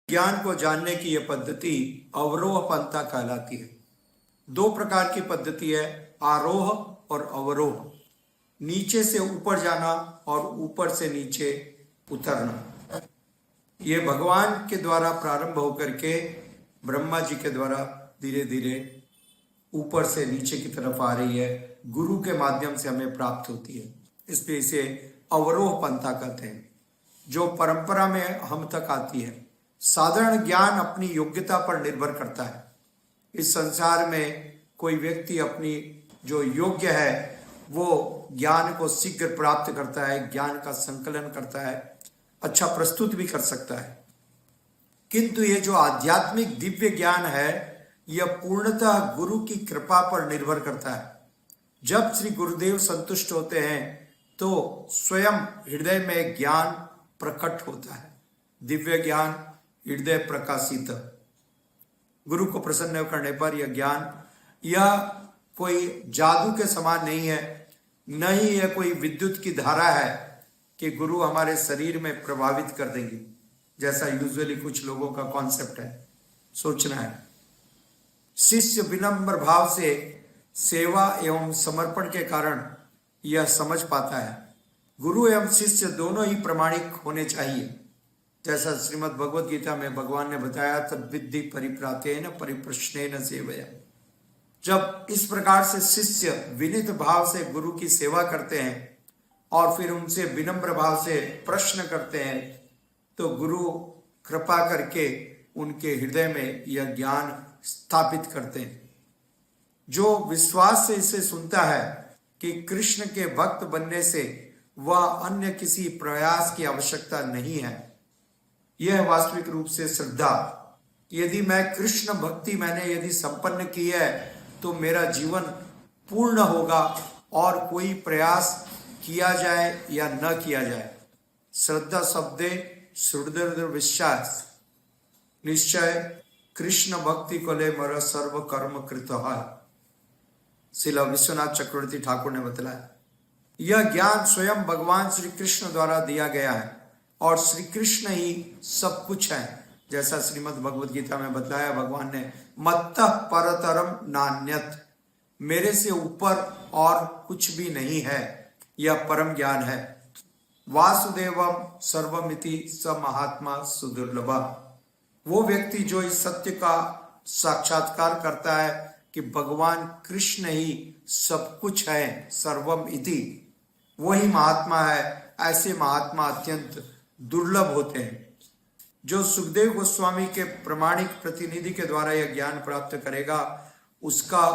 ज्ञान को जानने की यह पद्धति अवरोह पंथा कहलाती है। दो प्रकार की पद्धति है, आरोह और अवरोह। नीचे से ऊपर जाना और ऊपर से नीचे उतरना। ये भगवान के द्वारा प्रारंभ होकर के ब्रह्मा जी के द्वारा धीरे धीरे ऊपर से नीचे की तरफ आ रही है, गुरु के माध्यम से हमें प्राप्त होती है। इसलिए इसे अवरोह पंथा कहते हैं, जो परंपरा में हम तक आती है। साधारण ज्ञान अपनी योग्यता पर निर्भर करता है। इस संसार में कोई व्यक्ति अपनी जो योग्य है वो ज्ञान को शीघ्र प्राप्त करता है, ज्ञान का संकलन करता है, अच्छा प्रस्तुत भी कर सकता है। किंतु ये जो आध्यात्मिक दिव्य ज्ञान है यह पूर्णतः गुरु की कृपा पर निर्भर करता है। जब श्री गुरुदेव संतुष्ट होते हैं तो स्वयं हृदय में ज्ञान प्रकट होता है। दिव्य ज्ञान हृदय प्रकाशित। गुरु को प्रसन्न करने पर यह ज्ञान, यह कोई जादू के समान नहीं है, न ही यह कोई विद्युत की धारा है कि गुरु हमारे शरीर में प्रभावित कर देंगे, जैसा यूजुअली कुछ लोगों का कॉन्सेप्ट है, सोचना है। शिष्य विनम्र भाव से सेवा एवं समर्पण के कारण यह समझ पाता है। गुरु एवं शिष्य दोनों ही प्रामाणिक होने चाहिए, जैसा श्रीमद् भगवद गीता में भगवान ने बताया, तद्विद्धि परिप्रातेन परिप्रश्नेन सेवया। जब इस प्रकार से शिष्य विनीत भाव से गुरु की सेवा करते हैं और फिर उनसे विनम्र भाव से प्रश्न करते हैं तो गुरु कृपा करके उनके हृदय में यह ज्ञान स्थापित करते हैं। जो विश्वास से इसे सुनता है कि कृष्ण के भक्त बनने से वह अन्य किसी प्रयास की आवश्यकता नहीं है, यह वास्तविक रूप से श्रद्धा। यदि मैं कृष्ण भक्ति मैंने यदि संपन्न की है तो मेरा जीवन पूर्ण होगा और कोई प्रयास किया जाए या न किया जाए। श्रद्धा शब्दे सुदृढ़ विश्वास निश्चय कृष्ण भक्ति कोले मर सर्व कर्म कृत है। श्रील विश्वनाथ चक्रवर्ती ठाकुर ने बताया यह ज्ञान स्वयं भगवान श्री कृष्ण द्वारा दिया गया है और श्री कृष्ण ही सब कुछ है। जैसा श्रीमद् भगवद गीता में बताया भगवान ने, मत्तः परतरम नान्यत, मेरे से ऊपर और कुछ भी नहीं है, यह परम ज्ञान है। वासुदेवम सर्वमिति स महात्मा सुदुर्लभ। वो व्यक्ति जो इस सत्य का साक्षात्कार करता है कि भगवान कृष्ण ही सब कुछ है, सर्वम इति, वही महात्मा है। ऐसे महात्मा अत्यंत दुर्लभ होते हैं। जो सुखदेव गोस्वामी के प्रामाणिक प्रतिनिधि के द्वारा यह ज्ञान प्राप्त करेगा उसका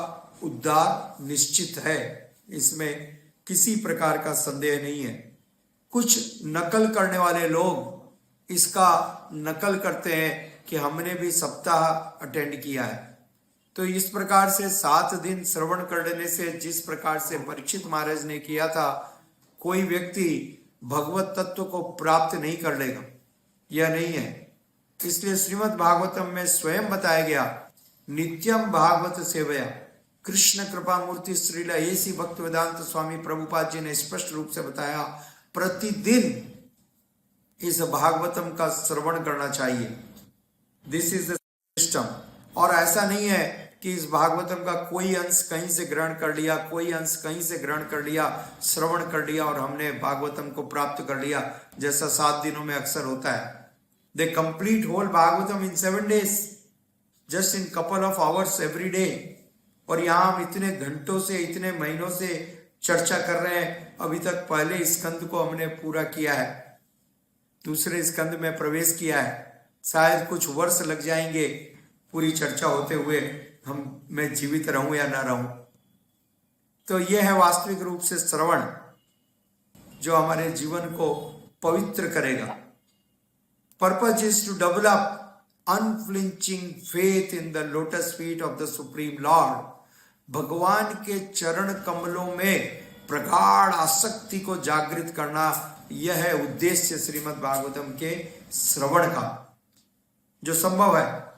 उद्धार निश्चित है, इसमें किसी प्रकार का संदेह नहीं है। कुछ नकल करने वाले लोग इसका नकल करते हैं कि हमने भी सप्ताह अटेंड किया है। तो इस प्रकार से 7 दिन श्रवण कर लेने से, जिस प्रकार से परीक्षित महाराज ने किया था, कोई व्यक्ति भगवत तत्व को प्राप्त नहीं कर लेगा, यह नहीं है। इसलिए श्रीमद् भागवतम में स्वयं बताया गया, नित्यम भागवत सेवया। कृष्ण कृपा मूर्ति श्रील ऐसी भक्त वेदांत स्वामी प्रभुपाद जी ने स्पष्ट रूप से बताया, प्रतिदिन इस भागवतम का श्रवण करना चाहिए। This is the system. और ऐसा नहीं है कि इस भागवतम का कोई अंश कहीं से ग्रहण कर लिया, कोई अंश कहीं से ग्रहण कर लिया, श्रवण कर लिया और हमने भागवतम को प्राप्त कर लिया, जैसा 7 दिनों में अक्सर होता है। They complete whole Bhagavatam in 7 days, just in couple of hours every day. और यहाँ हम इतने घंटों से, इतने महीनों से चर्चा कर रहे हैं। अभी तक पहले स्कंद को हमने पूरा किया है, दूसरे स्कंद में प्रवेश किया है। शायद कुछ वर्ष लग जाएंगे पूरी चर्चा होते हुए, मैं जीवित रहूं या ना रहूं। तो यह है वास्तविक रूप से श्रवण, जो हमारे जीवन को पवित्र करेगा। Purpose is to develop unflinching faith in the lotus feet of the supreme lord. भगवान के चरण कमलों में प्रगाढ़ आसक्ति को जागृत करना, यह है उद्देश्य श्रीमद् भागवतम के श्रवण का, जो संभव है।